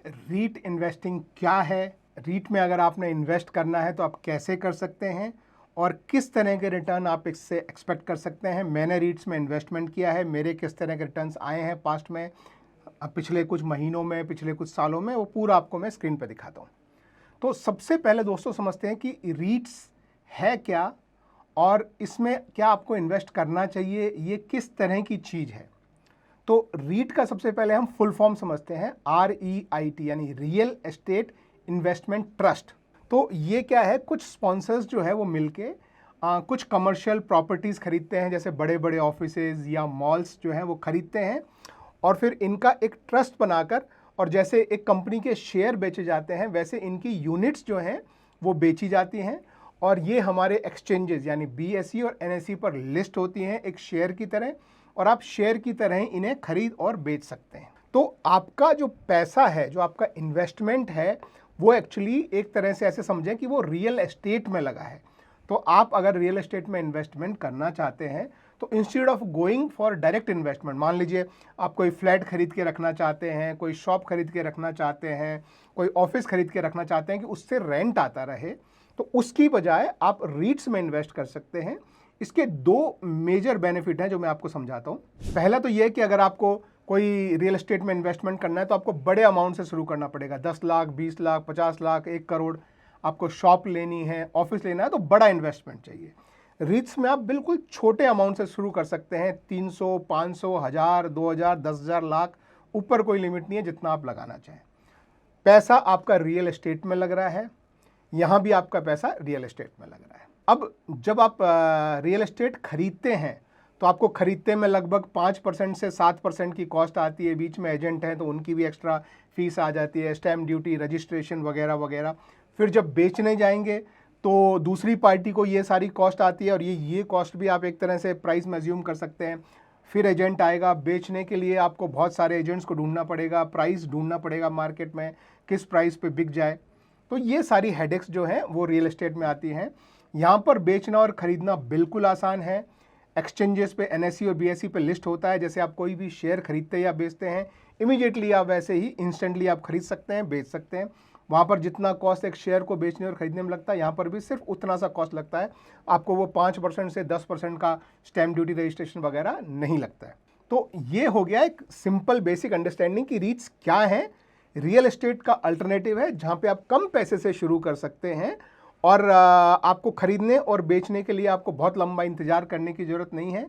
REET investing क्या है, रीट में अगर आपने इन्वेस्ट करना है तो आप कैसे कर सकते हैं और किस तरह के रिटर्न आप इससे एक्सपेक्ट कर सकते हैं। मैंने रीट्स में इन्वेस्टमेंट किया है, मेरे किस तरह के रिटर्न्स आए हैं पास्ट में, पिछले कुछ महीनों में, पिछले कुछ सालों में, वो पूरा आपको मैं स्क्रीन पर दिखाता हूँ। तो सबसे पहले दोस्तों समझते हैं कि रीट्स है क्या और इसमें क्या आपको इन्वेस्ट करना चाहिए, ये किस तरह की चीज़ है। तो रीट का सबसे पहले हम फुल फॉर्म समझते हैं, REIT यानी रियल एस्टेट इन्वेस्टमेंट ट्रस्ट। तो ये क्या है, कुछ स्पॉन्सर्स जो है वो मिलके कुछ कमर्शियल प्रॉपर्टीज़ खरीदते हैं, जैसे बड़े बड़े ऑफिसेज या मॉल्स जो हैं वो खरीदते हैं और फिर इनका एक ट्रस्ट बनाकर, और जैसे एक कंपनी के शेयर बेचे जाते हैं वैसे इनकी यूनिट्स जो हैं वो बेची जाती हैं और ये हमारे एक्सचेंजेस यानी BSE और NSE पर लिस्ट होती हैं एक शेयर की तरह, और आप शेयर की तरह ही इन्हें खरीद और बेच सकते हैं। तो आपका जो पैसा है, जो आपका इन्वेस्टमेंट है, वो एक्चुअली एक तरह से ऐसे समझें कि वो रियल एस्टेट में लगा है। तो आप अगर रियल एस्टेट में इन्वेस्टमेंट करना चाहते हैं तो instead of going for direct investment, मान लीजिए आप कोई फ्लैट खरीद के रखना चाहते हैं, कोई शॉप खरीद के रखना चाहते हैं, कोई ऑफिस खरीद के रखना चाहते हैं कि उससे रेंट आता रहे, तो उसकी बजाय आप रीट्स में इन्वेस्ट कर सकते हैं। इसके दो मेजर बेनिफिट हैं जो मैं आपको समझाता हूँ। पहला तो ये कि अगर आपको कोई रियल एस्टेट में इन्वेस्टमेंट करना है तो आपको बड़े अमाउंट से शुरू करना पड़ेगा। 10 लाख, 20 लाख, 50 लाख, 1 करोड़ आपको शॉप लेनी है, ऑफिस लेना है, तो बड़ा इन्वेस्टमेंट चाहिए। रीट्स में आप बिल्कुल छोटे अमाउंट से शुरू कर सकते हैं, 300, 500, 1000, 2000, 10,000, लाख, ऊपर कोई लिमिट नहीं है जितना आप लगाना चाहें। पैसा आपका रियल एस्टेट में लग रहा है, यहाँ भी आपका पैसा रियल एस्टेट में लग रहा है। अब जब आप रियल एस्टेट खरीदते हैं तो आपको खरीदते में लगभग 5% से 7% की कॉस्ट आती है, बीच में एजेंट हैं तो उनकी भी एक्स्ट्रा फीस आ जाती है, स्टैम्प ड्यूटी, रजिस्ट्रेशन वगैरह वगैरह। फिर जब बेचने जाएंगे तो दूसरी पार्टी को ये सारी कॉस्ट आती है और ये कॉस्ट भी आप एक तरह से प्राइस में अज्यूम कर सकते हैं। फिर एजेंट आएगा, बेचने के लिए आपको बहुत सारे एजेंट्स को ढूंढना पड़ेगा, प्राइस ढूंढना पड़ेगा मार्केट में, किस प्राइस पे बिक जाए। तो ये सारी हेडेक्स जो हैं वो रियल एस्टेट में आती हैं। यहाँ पर बेचना और ख़रीदना बिल्कुल आसान है। एक्सचेंजेस पे NSE और BSE पे लिस्ट होता है, जैसे आप कोई भी शेयर खरीदते या बेचते हैं इमीडिएटली आप वैसे ही इंस्टेंटली आप खरीद सकते हैं, बेच सकते हैं। वहाँ पर जितना कॉस्ट एक शेयर को बेचने और ख़रीदने में लगता है, यहाँ पर भी सिर्फ उतना सा कॉस्ट लगता है। आपको वो 5% से 10% का स्टैम्प ड्यूटी, रजिस्ट्रेशन वगैरह नहीं लगता है। तो ये हो गया एक सिंपल बेसिक अंडरस्टैंडिंग कि रीट्स क्या है। रियल एस्टेट का अल्टरनेटिव है जहाँ पे आप कम पैसे से शुरू कर सकते हैं और आपको खरीदने और बेचने के लिए आपको बहुत लंबा इंतजार करने की ज़रूरत नहीं है,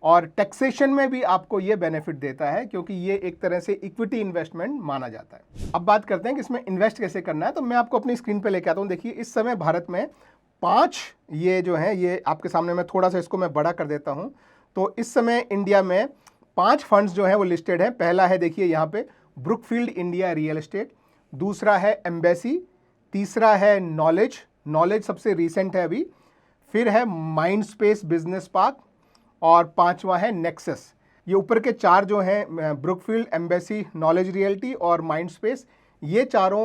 और टैक्सेशन में भी आपको ये बेनिफिट देता है क्योंकि ये एक तरह से इक्विटी इन्वेस्टमेंट माना जाता है। अब बात करते हैं कि इसमें इन्वेस्ट कैसे करना है। तो मैं आपको अपनी स्क्रीन पे लेके आता हूँ। देखिए इस समय भारत में 5 ये जो है, ये आपके सामने मैं थोड़ा सा इसको मैं बड़ा कर देता हूँ। तो इस समय इंडिया में 5 फंड्स जो हैं वो लिस्टेड हैं। पहला है देखिए यहाँ पे ब्रुकफील्ड इंडिया रियल एस्टेट, दूसरा है एम्बेसी, तीसरा है नॉलेज सबसे रिसेंट है अभी, फिर है माइंडस्पेस बिजनेस पार्क और 5वां है नेक्सस। ये ऊपर के 4 जो हैं ब्रुकफील्ड, एम्बेसी, नॉलेज रियल्टी और माइंडस्पेस, ये चारों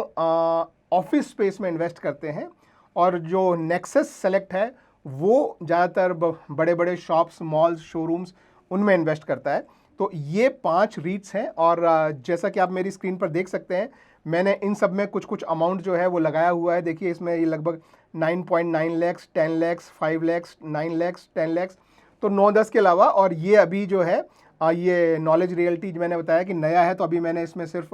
ऑफिस स्पेस में इन्वेस्ट करते हैं, और जो नेक्सस सेलेक्ट है वो ज़्यादातर बड़े बड़े शॉप्स, मॉल्स, शोरूम्स उनमें इन्वेस्ट करता है। तो ये 5 रीट्स हैं और जैसा कि आप मेरी स्क्रीन पर देख सकते हैं मैंने इन सब में कुछ कुछ अमाउंट जो है वो लगाया हुआ है। देखिए इसमें ये लगभग 9.9 लाख, 10 लाख, 5 लाख, 9 लाख, 10 लाख, तो 9-10 के अलावा, और ये अभी जो है ये नॉलेज रियल्टी मैंने बताया कि नया है, तो अभी मैंने इसमें सिर्फ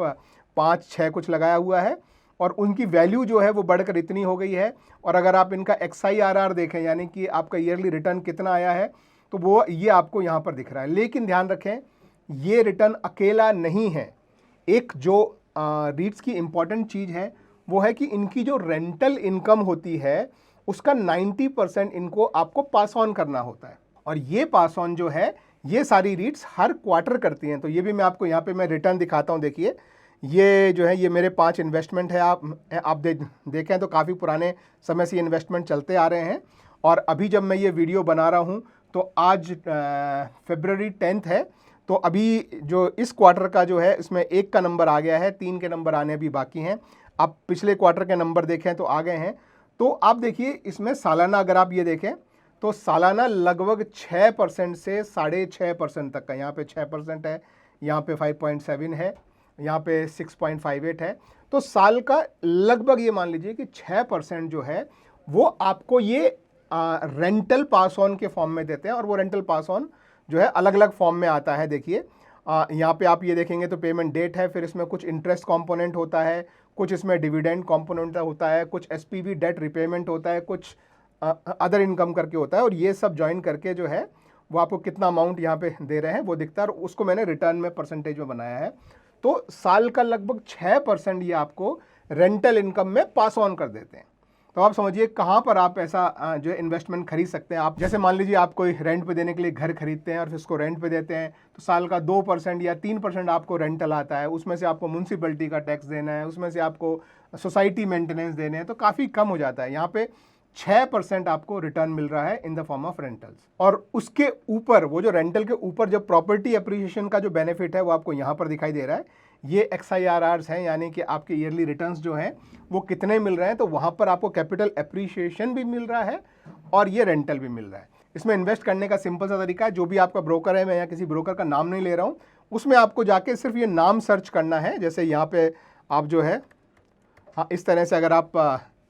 5-6 कुछ लगाया हुआ है और उनकी वैल्यू जो है वो बढ़कर इतनी हो गई है। और अगर आप इनका XIRR देखें यानी कि आपका ईयरली रिटर्न कितना आया है, तो वो ये आपको यहाँ पर दिख रहा है। लेकिन ध्यान रखें ये रिटर्न अकेला नहीं है। एक जो रीट्स की इम्पॉर्टेंट चीज़ है वो है कि इनकी जो रेंटल इनकम होती है उसका 90% इनको आपको पास ऑन करना होता है, और ये पास ऑन जो है ये सारी रीट्स हर क्वार्टर करती हैं। तो ये भी मैं आपको यहाँ पे मैं रिटर्न दिखाता हूँ। देखिए ये जो है ये मेरे 5 इन्वेस्टमेंट है। आप देखें तो काफ़ी पुराने समय से ये इन्वेस्टमेंट चलते आ रहे हैं, और अभी जब मैं ये वीडियो बना रहा हूँ तो आज February 10 है, तो अभी जो इस क्वार्टर का जो है इसमें 1 का नंबर आ गया है, 3 के नंबर आने अभी बाकी हैं। आप पिछले क्वार्टर के नंबर देखें तो आ गए हैं। तो आप देखिए इसमें सालाना अगर आप ये देखें तो सालाना लगभग 6% से 6.5% तक का, यहाँ पे 6% है, यहाँ पे 5.7 है, यहाँ पे 6.58 है। तो साल का लगभग ये मान लीजिए कि 6% जो है वो आपको ये रेंटल पास ऑन के फॉर्म में देते हैं। और वो रेंटल पास ऑन जो है अलग अलग फॉर्म में आता है। देखिए यहाँ पे आप ये देखेंगे तो पेमेंट डेट है, फिर इसमें कुछ इंटरेस्ट कंपोनेंट होता है, कुछ इसमें डिविडेंड कंपोनेंट होता है, कुछ एसपीवी डेट रिपेमेंट होता है, कुछ अदर इनकम करके होता है। और ये सब ज्वाइन करके जो है वो आपको कितना अमाउंट यहाँ पे दे रहे हैं वो दिखता है, और उसको मैंने रिटर्न में परसेंटेज में बनाया है। तो साल का लगभग 6% ये आपको रेंटल इनकम में पास ऑन कर देते हैं। तो आप समझिए कहाँ पर आप ऐसा जो है इन्वेस्टमेंट खरीद सकते हैं। आप जैसे मान लीजिए आप कोई रेंट पे देने के लिए घर खरीदते हैं और फिर उसको रेंट पे देते हैं, तो साल का 2% या 3% आपको रेंटल आता है। उसमें से आपको म्यूनसिपैलिटी का टैक्स देना है, उसमें से आपको सोसाइटी मेंटेनेंस देने हैं, तो काफ़ी कम हो जाता है। यहाँ पे 6% आपको रिटर्न मिल रहा है in the form of rentals. और उसके ऊपर वो जो रेंटल के ऊपर जो प्रॉपर्टी अप्रिसिएशन का जो बेनिफिट है वो आपको यहाँ पर दिखाई दे रहा है। ये XIRRs हैं, यानी कि आपके ईयरली रिटर्न्स जो हैं वो कितने मिल रहे हैं। तो वहाँ पर आपको कैपिटल एप्रिसिएशन भी मिल रहा है और ये रेंटल भी मिल रहा है। इसमें इन्वेस्ट करने का सिंपल सा तरीका है, जो भी आपका ब्रोकर है, मैं यहाँ किसी ब्रोकर का नाम नहीं ले रहा हूँ, उसमें आपको जाके सिर्फ ये नाम सर्च करना है। जैसे यहाँ पे आप जो है हाँ इस तरह से अगर आप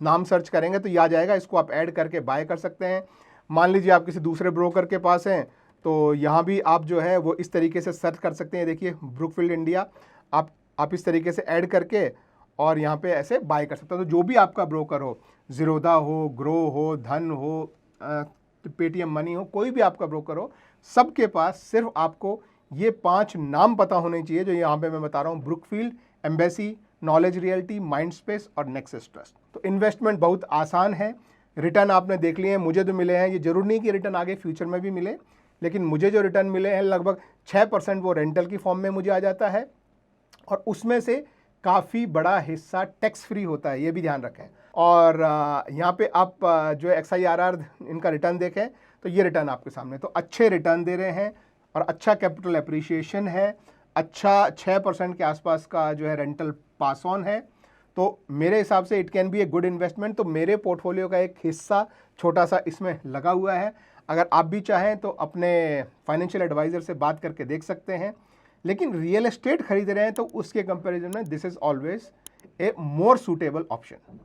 नाम सर्च करेंगे तो ये आ जाएगा, इसको आप ऐड करके बाय कर सकते हैं। मान लीजिए आप किसी दूसरे ब्रोकर के पास हैं तो यहाँ भी आप जो है वो इस तरीके से सर्च कर सकते हैं। देखिए ब्रुकफील्ड इंडिया, आप इस तरीके से ऐड करके और यहाँ पे ऐसे बाय कर सकते हो। तो जो भी आपका ब्रोकर हो, ज़ीरोधा हो, ग्रो हो, धन हो, पेटीएम मनी हो, कोई भी आपका ब्रोकर हो, सबके पास सिर्फ आपको ये 5 नाम पता होने चाहिए जो यहाँ पे मैं बता रहा हूँ: Brookfield, embassy, knowledge realty, Mindspace और नेक्सस ट्रस्ट। तो इन्वेस्टमेंट बहुत आसान है। रिटर्न आपने देख लिए हैं, मुझे जो मिले हैं, ये जरूर नहीं कि रिटर्न आगे फ्यूचर में भी मिले, लेकिन मुझे जो रिटर्न मिले हैं लगभग 6% वो रेंटल की फॉर्म में मुझे आ जाता है, और उसमें से काफ़ी बड़ा हिस्सा टैक्स फ्री होता है, ये भी ध्यान रखें। और यहाँ पे आप जो है XIRR इनका रिटर्न देखें तो ये रिटर्न आपके सामने, तो अच्छे रिटर्न दे रहे हैं और अच्छा कैपिटल एप्रिसिएशन है, अच्छा 6% के आसपास का जो है रेंटल पास ऑन है। तो मेरे हिसाब से it can be a good investment. तो मेरे पोर्टफोलियो का एक हिस्सा छोटा सा इसमें लगा हुआ है। अगर आप भी चाहें तो अपने फाइनेंशियल एडवाइज़र से बात करके देख सकते हैं। लेकिन रियल एस्टेट खरीद रहे हैं तो उसके कंपैरिजन में this is always a more suitable option.